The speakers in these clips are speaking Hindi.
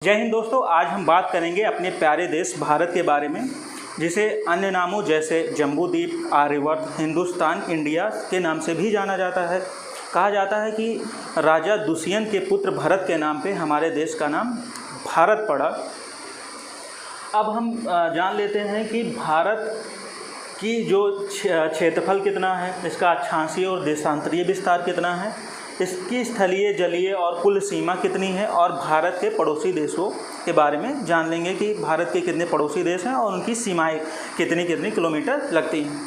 जय हिंद दोस्तों, आज हम बात करेंगे अपने प्यारे देश भारत के बारे में, जिसे अन्य नामों जैसे जम्बूद्वीप, आर्यवर्त, हिंदुस्तान, इंडिया के नाम से भी जाना जाता है। कहा जाता है कि राजा दुष्यंत के पुत्र भरत के नाम पे हमारे देश का नाम भारत पड़ा। अब हम जान लेते हैं कि भारत की जो क्षेत्रफल कितना है, इसका अक्षांशीय और देशांतरीय विस्तार कितना है, इसकी स्थलीय, जलीय और कुल सीमा कितनी है, और भारत के पड़ोसी देशों के बारे में जान लेंगे कि भारत के कितने पड़ोसी देश हैं और उनकी सीमाएं कितनी कितनी किलोमीटर लगती हैं।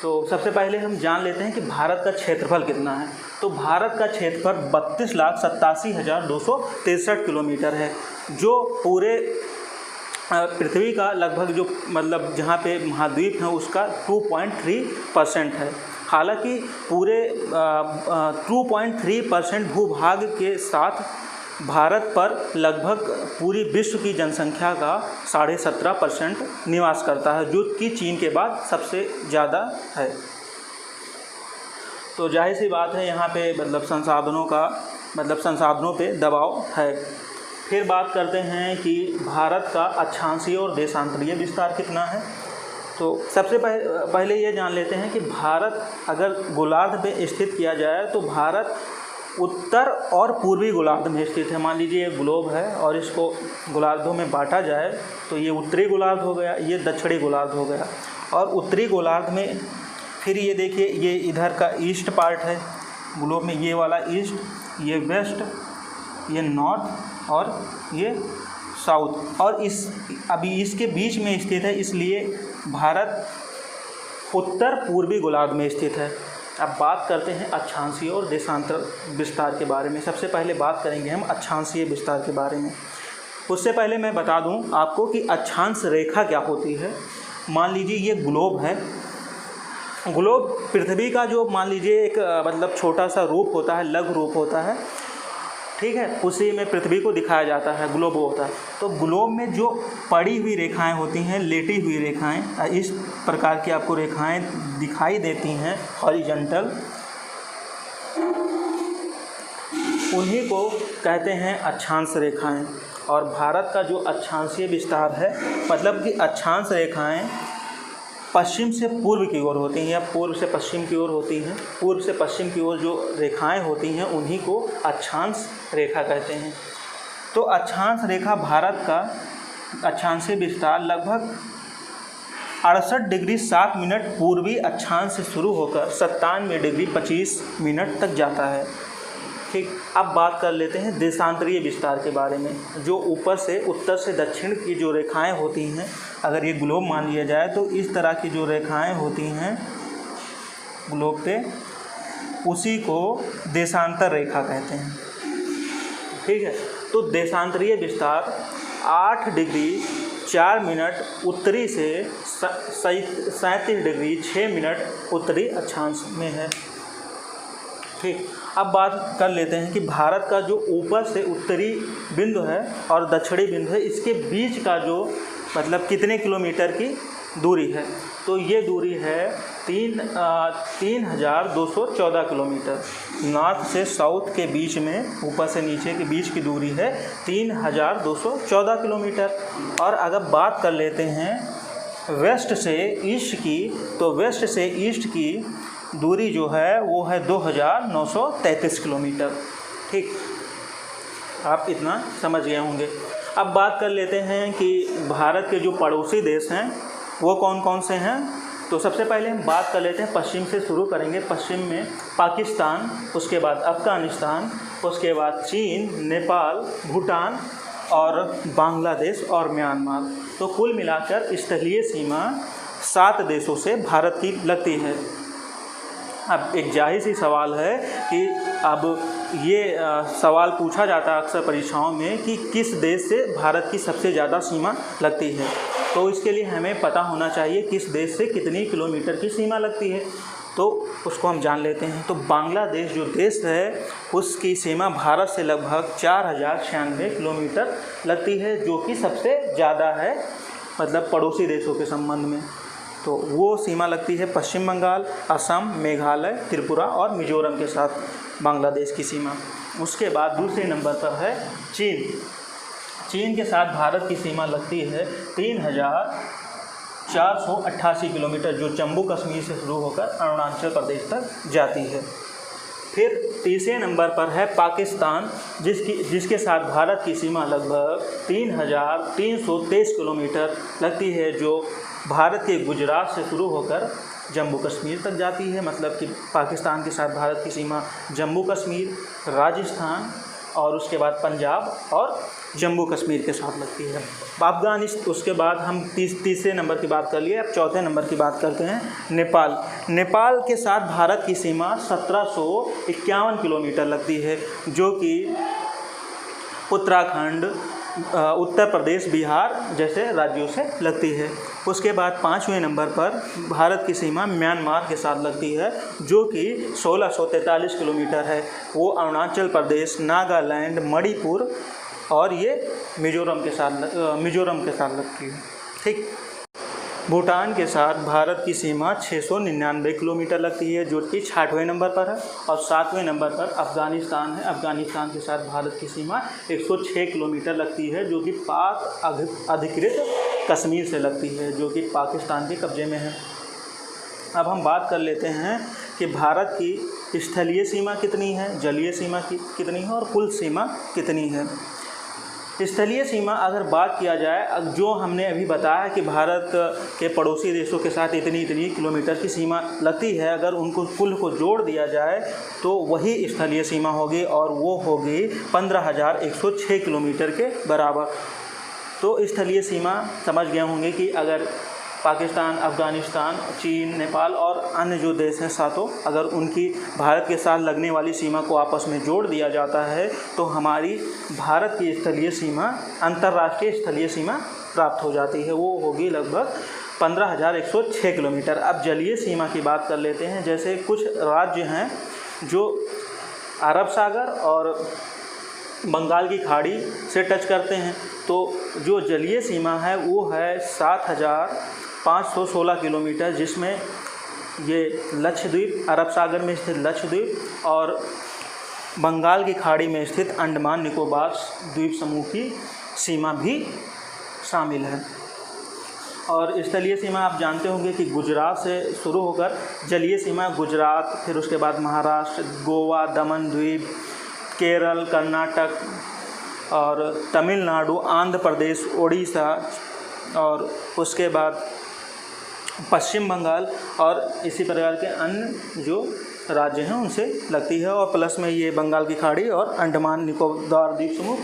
तो सबसे पहले हम जान लेते हैं कि भारत का क्षेत्रफल कितना है। तो भारत का क्षेत्रफल 32,87,263 किलोमीटर है, जो पूरे पृथ्वी का लगभग जो जहाँ पे महाद्वीप है उसका 2.3% है। हालांकि पूरे 2.3% भूभाग के साथ भारत पर लगभग पूरी विश्व की जनसंख्या का 17.5% निवास करता है, जो कि चीन के बाद सबसे ज़्यादा है। तो जाहिर सी बात है यहाँ पे संसाधनों पे दबाव है। फिर बात करते हैं कि भारत का अक्षांशीय और देशांतरीय विस्तार कितना है। तो सबसे पहले ये जान लेते हैं कि भारत अगर गोलार्ध में स्थित किया जाए तो भारत उत्तर और पूर्वी गोलार्ध में स्थित है। मान लीजिए ये ग्लोब है और इसको गोलार्धों में बांटा जाए तो ये उत्तरी गोलार्ध हो गया, ये दक्षिणी गोलार्ध हो गया। और उत्तरी गोलार्ध में फिर ये देखिए, ये इधर का ईस्ट पार्ट है ग्लोब में, ये वाला ईस्ट, ये वेस्ट, ये नॉर्थ और ये साउथ, और अभी इसके बीच में स्थित है, इसलिए भारत उत्तर पूर्वी गोलार्ध में स्थित है। अब बात करते हैं अक्षांशीय और देशांतर विस्तार के बारे में। सबसे पहले बात करेंगे हम अक्षांशीय विस्तार के बारे में। उससे पहले मैं बता दूं आपको कि अक्षांश रेखा क्या होती है। मान लीजिए ये ग्लोब है, ग्लोब पृथ्वी का जो मान लीजिए एक छोटा सा रूप होता है, लघु रूप होता है, ठीक है, उसी में पृथ्वी को दिखाया जाता है, ग्लोब होता है। तो ग्लोब में जो पड़ी हुई रेखाएं होती हैं, लेटी हुई रेखाएं, इस प्रकार की आपको रेखाएं दिखाई देती हैं हॉरिजॉन्टल, उन्हीं को कहते हैं अक्षांश रेखाएं। और भारत का जो अक्षांशीय विस्तार है, मतलब कि अक्षांश रेखाएं पश्चिम से पूर्व की ओर होती हैं या पूर्व से पश्चिम की ओर होती हैं। पूर्व से पश्चिम की ओर जो रेखाएं होती हैं उन्हीं को अक्षांश रेखा कहते हैं। तो अक्षांश रेखा भारत का अक्षांशीय विस्तार लगभग 68 डिग्री 7 मिनट पूर्वी अक्षांश से शुरू होकर 97 डिग्री 25 मिनट तक जाता है। ठीक, अब बात कर लेते हैं देशांतरीय विस्तार के बारे में। जो ऊपर से उत्तर से दक्षिण की जो रेखाएं होती हैं, अगर ये ग्लोब मान लिया जाए तो इस तरह की जो रेखाएं होती हैं ग्लोब पे, उसी को देशांतर रेखा कहते हैं। ठीक है, तो देशांतरीय विस्तार 8 डिग्री 4 मिनट उत्तरी से 37 डिग्री 6 मिनट उत्तरी अक्षांश में है। ठीक, अब बात कर लेते हैं कि भारत का जो ऊपर से उत्तरी बिंदु है और दक्षिणी बिंदु है, इसके बीच का जो कितने किलोमीटर की दूरी है। तो ये दूरी है 3,214 किलोमीटर। नॉर्थ से साउथ के बीच में, ऊपर से नीचे के बीच की दूरी है 3,214 किलोमीटर। और अगर बात कर लेते हैं वेस्ट से ईस्ट की, तो वेस्ट से ईस्ट की दूरी जो है वो है 2,933 किलोमीटर। ठीक, आप इतना समझ गए होंगे। अब बात कर लेते हैं कि भारत के जो पड़ोसी देश हैं वो कौन कौन से हैं। तो सबसे पहले हम बात कर लेते हैं, पश्चिम से शुरू करेंगे। पश्चिम में पाकिस्तान, उसके बाद अफ़गानिस्तान, उसके बाद चीन, नेपाल, भूटान और बांग्लादेश और म्यांमार। तो कुल मिलाकर स्थलीय सीमा 7 देशों से भारत की लगती है। अब एक जाहिर सी सवाल है कि अब ये सवाल पूछा जाता है अक्सर परीक्षाओं में कि किस देश से भारत की सबसे ज़्यादा सीमा लगती है। तो इसके लिए हमें पता होना चाहिए किस देश से कितनी किलोमीटर की सीमा लगती है, तो उसको हम जान लेते हैं। तो बांग्लादेश जो देश है उसकी सीमा भारत से लगभग 4,096 किलोमीटर लगती है, जो कि सबसे ज़्यादा है पड़ोसी देशों के संबंध में। तो वो सीमा लगती है पश्चिम बंगाल, असम, मेघालय, त्रिपुरा और मिजोरम के साथ बांग्लादेश की सीमा। उसके बाद दूसरे नंबर पर है चीन। चीन के साथ भारत की सीमा लगती है 3,488 किलोमीटर, जो जम्मू कश्मीर से शुरू होकर अरुणाचल प्रदेश तक जाती है। फिर तीसरे नंबर पर है पाकिस्तान, जिसके साथ भारत की सीमा लगभग 3,323 किलोमीटर लगती है, जो भारत के गुजरात से शुरू होकर जम्मू कश्मीर तक जाती है। मतलब कि पाकिस्तान के साथ भारत की सीमा जम्मू कश्मीर, राजस्थान और उसके बाद पंजाब और जम्मू कश्मीर के साथ लगती है। अफगानिस्तान, उसके बाद हम तीसरे नंबर की बात कर लिए। अब चौथे नंबर की बात करते हैं नेपाल। नेपाल के साथ भारत की सीमा 1751 किलोमीटर लगती है, जो कि उत्तराखंड, उत्तर प्रदेश, बिहार जैसे राज्यों से लगती है। उसके बाद पाँचवें नंबर पर भारत की सीमा म्यांमार के साथ लगती है, जो कि 1643 किलोमीटर है। वो अरुणाचल प्रदेश, नागालैंड, मणिपुर और ये मिजोरम के साथ लगती है। ठीक। भूटान के साथ भारत की सीमा 699 किलोमीटर लगती है, जो कि 6वें नंबर पर है। और 7वें नंबर पर अफ़गानिस्तान है। अफ़गानिस्तान के साथ भारत की सीमा 106 किलोमीटर लगती है, जो कि पाक अधिकृत कश्मीर से लगती है, जो कि पाकिस्तान के कब्जे में है। अब हम बात कर लेते हैं कि भारत की स्थलीय सीमा कितनी है, जलीय सीमा कितनी है और कुल सीमा कितनी है। स्थलीय सीमा अगर बात किया जाए, जो हमने अभी बताया कि भारत के पड़ोसी देशों के साथ इतनी किलोमीटर की सीमा लगती है, अगर उनको कुल को जोड़ दिया जाए तो वही स्थलीय सीमा होगी, और वो होगी 15,106 किलोमीटर के बराबर। तो स्थलीय सीमा समझ गए होंगे कि अगर पाकिस्तान, अफ़गानिस्तान, चीन, नेपाल और अन्य जो देश हैं सातों, अगर उनकी भारत के साथ लगने वाली सीमा को आपस में जोड़ दिया जाता है तो हमारी भारत की स्थलीय सीमा अंतर्राष्ट्रीय स्थलीय सीमा प्राप्त हो जाती है। वो होगी लगभग 15,106 किलोमीटर। अब जलीय सीमा की बात कर लेते हैं। जैसे कुछ राज्य हैं जो अरब सागर और बंगाल की खाड़ी से टच करते हैं, तो जो जलीय सीमा है वो है 7,516 किलोमीटर, जिसमें ये लक्षद्वीप, अरब सागर में स्थित लक्षद्वीप और बंगाल की खाड़ी में स्थित अंडमान निकोबार द्वीप समूह की सीमा भी शामिल है। और स्थलीय सीमा आप जानते होंगे कि गुजरात से शुरू होकर जलीय सीमा गुजरात, फिर उसके बाद महाराष्ट्र, गोवा, दमन द्वीप, केरल, कर्नाटक और तमिलनाडु, आंध्र प्रदेश, उड़ीसा और उसके बाद पश्चिम बंगाल और इसी प्रकार के अन्य जो राज्य हैं उनसे लगती है। और प्लस में ये बंगाल की खाड़ी और अंडमान निकोबार द्वीप समूह,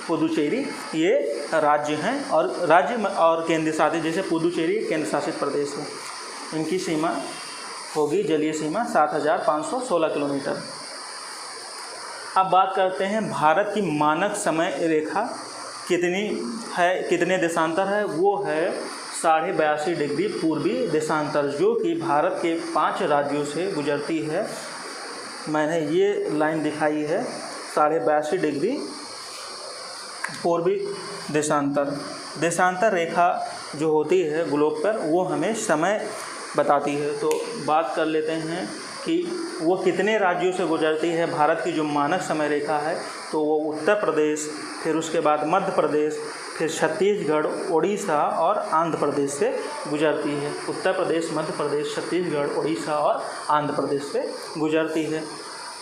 पुदुचेरी, ये राज्य हैं। और राज्य और केंद्र शासित, जैसे पुदुचेरी केंद्र शासित प्रदेश है, इनकी सीमा होगी जलीय सीमा 7,516 किलोमीटर। अब बात करते हैं भारत की मानक समय रेखा कितनी है, कितने देशांतर है। वो है 82.5 डिग्री पूर्वी देशांतर, जो कि भारत के 5 राज्यों से गुजरती है। मैंने ये लाइन दिखाई है 82.5 डिग्री पूर्वी देशांतर रेखा जो होती है ग्लोब पर, वो हमें समय बताती है। तो बात कर लेते हैं कि वो कितने राज्यों से गुजरती है। भारत की जो मानक समय रेखा है तो वो उत्तर प्रदेश, फिर उसके बाद मध्य प्रदेश, फिर छत्तीसगढ़, उड़ीसा और आंध्र प्रदेश से गुजरती है। उत्तर प्रदेश, मध्य प्रदेश, छत्तीसगढ़, उड़ीसा और आंध्र प्रदेश से गुजरती है।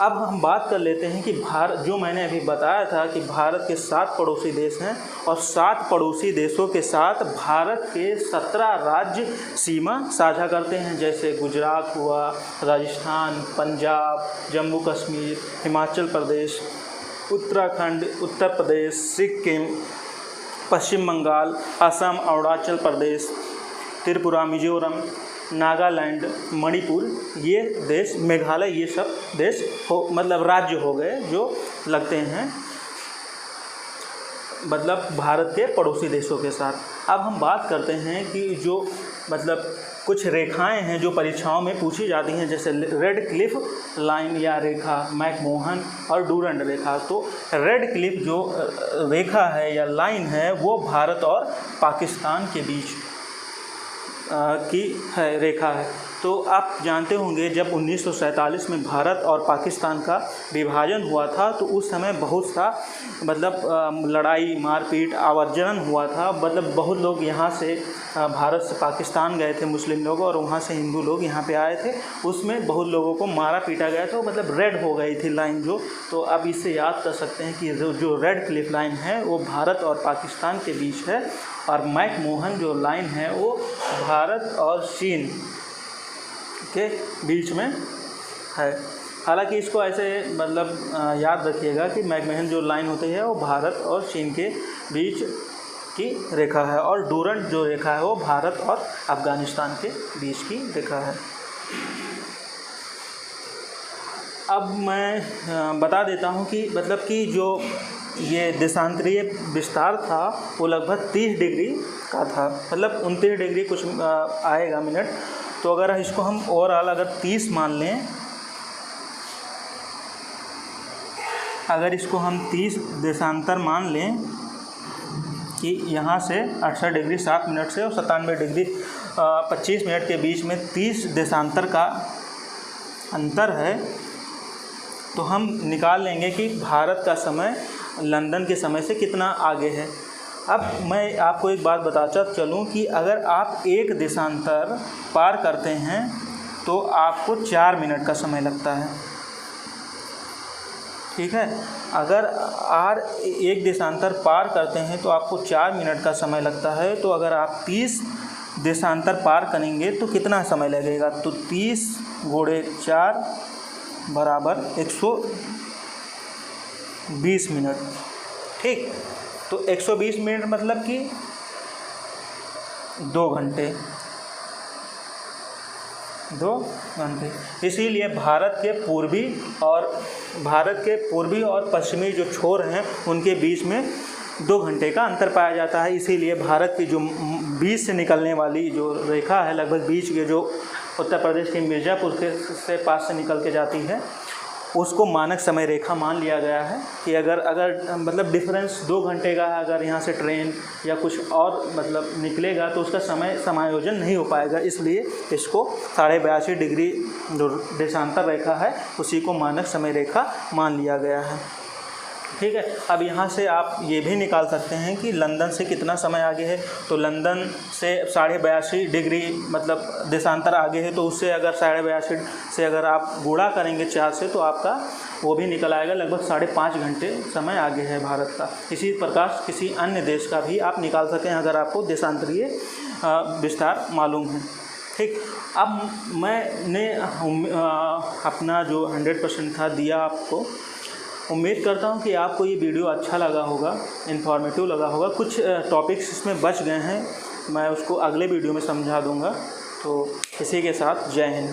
अब हम बात कर लेते हैं कि भारत, जो मैंने अभी बताया था कि भारत के 7 पड़ोसी देश हैं और 7 पड़ोसी देशों के साथ भारत के 17 राज्य सीमा साझा करते हैं। जैसे गुजरात हुआ, राजस्थान, पंजाब, जम्मू कश्मीर, हिमाचल प्रदेश, उत्तराखंड, उत्तर प्रदेश, सिक्किम, पश्चिम बंगाल, असम, अरुणाचल प्रदेश, त्रिपुरा, मिजोरम, नागालैंड, मणिपुर, ये देश, मेघालय, ये सब देश मतलब राज्य हो गए जो लगते हैं मतलब भारत के पड़ोसी देशों के साथ। अब हम बात करते हैं कि जो मतलब कुछ रेखाएं हैं जो परीक्षाओं में पूछी जाती हैं, जैसे रेड क्लिफ लाइन या रेखा, मैकमोहन और डूरंड रेखा। तो रेड क्लिफ जो रेखा है या लाइन है वो भारत और पाकिस्तान के बीच की है रेखा है। तो आप जानते होंगे जब 1947 में भारत और पाकिस्तान का विभाजन हुआ था तो उस समय बहुत सा मतलब लड़ाई मारपीट आवर्जन हुआ था। मतलब बहुत लोग यहाँ से भारत से पाकिस्तान गए थे मुस्लिम लोग, और वहाँ से हिंदू लोग यहाँ पे आए थे। उसमें बहुत लोगों को मारा पीटा गया था, मतलब रेड हो गई थी लाइन जो। तो आप इससे याद कर सकते हैं कि जो रेड क्लिफ लाइन है वो भारत और पाकिस्तान के बीच है, और मैक-मोहन जो लाइन है वो भारत और चीन के बीच में है। हालांकि इसको ऐसे मतलब याद रखिएगा कि मैक-मोहन जो लाइन होती है वो भारत और चीन के बीच की रेखा है, और डूरंट जो रेखा है वो भारत और अफ़गानिस्तान के बीच की रेखा है। अब मैं बता देता हूँ कि मतलब कि जो ये देशांतरीय विस्तार था वो लगभग 30 डिग्री का था, मतलब 29 डिग्री कुछ आएगा मिनट। तो अगर इसको हम ओवरऑल अगर 30 मान लें, अगर इसको हम 30 देशांतर मान लें कि यहाँ से 68 डिग्री 7 मिनट से और 97 डिग्री 25 मिनट के बीच में 30 देशांतर का अंतर है, तो हम निकाल लेंगे कि भारत का समय लंदन के समय से कितना आगे है। अब मैं आपको एक बात बताता चलूँ कि अगर आप एक देशांतर पार करते हैं तो आपको 4 मिनट का समय लगता है, ठीक है। अगर एक देशांतर पार करते हैं तो आपको 4 मिनट का समय लगता है। तो अगर आप 30 देशांतर पार करेंगे तो कितना समय लगेगा? तो 30 × 4 बराबर 120 मिनट, ठीक। तो 120 मिनट मतलब कि 2 घंटे। इसीलिए भारत के पूर्वी और पश्चिमी जो छोर हैं उनके बीच में 2 घंटे का अंतर पाया जाता है। इसीलिए भारत की जो बीच से निकलने वाली जो रेखा है, लगभग बीच के जो उत्तर प्रदेश के मिर्ज़ापुर के पास से निकल के जाती है, उसको मानक समय रेखा मान लिया गया है कि अगर मतलब डिफरेंस 2 घंटे का है, अगर यहाँ से ट्रेन या कुछ और मतलब निकलेगा तो उसका समय समायोजन नहीं हो पाएगा। इसलिए इसको 82.5 डिग्री जो देशांतर रेखा है उसी को मानक समय रेखा मान लिया गया है, ठीक है। अब यहाँ से आप ये भी निकाल सकते हैं कि लंदन से कितना समय आगे है। तो लंदन से 82.5 डिग्री मतलब देशांतर आगे है, तो उससे अगर 82.5 से अगर आप गुणा करेंगे 4 से तो आपका वो भी निकल आएगा, लगभग 5.5 घंटे समय आगे है भारत का। इसी प्रकार किसी अन्य देश का भी आप निकाल सकते हैं अगर आपको देशांतरीय विस्तार मालूम है, ठीक। अब मैंने अपना जो 100% था दिया आपको। उम्मीद करता हूँ कि आपको ये वीडियो अच्छा लगा होगा, इन्फॉर्मेटिव लगा होगा। कुछ टॉपिक्स इसमें बच गए हैं, मैं उसको अगले वीडियो में समझा दूँगा। तो इसी के साथ जय हिंद।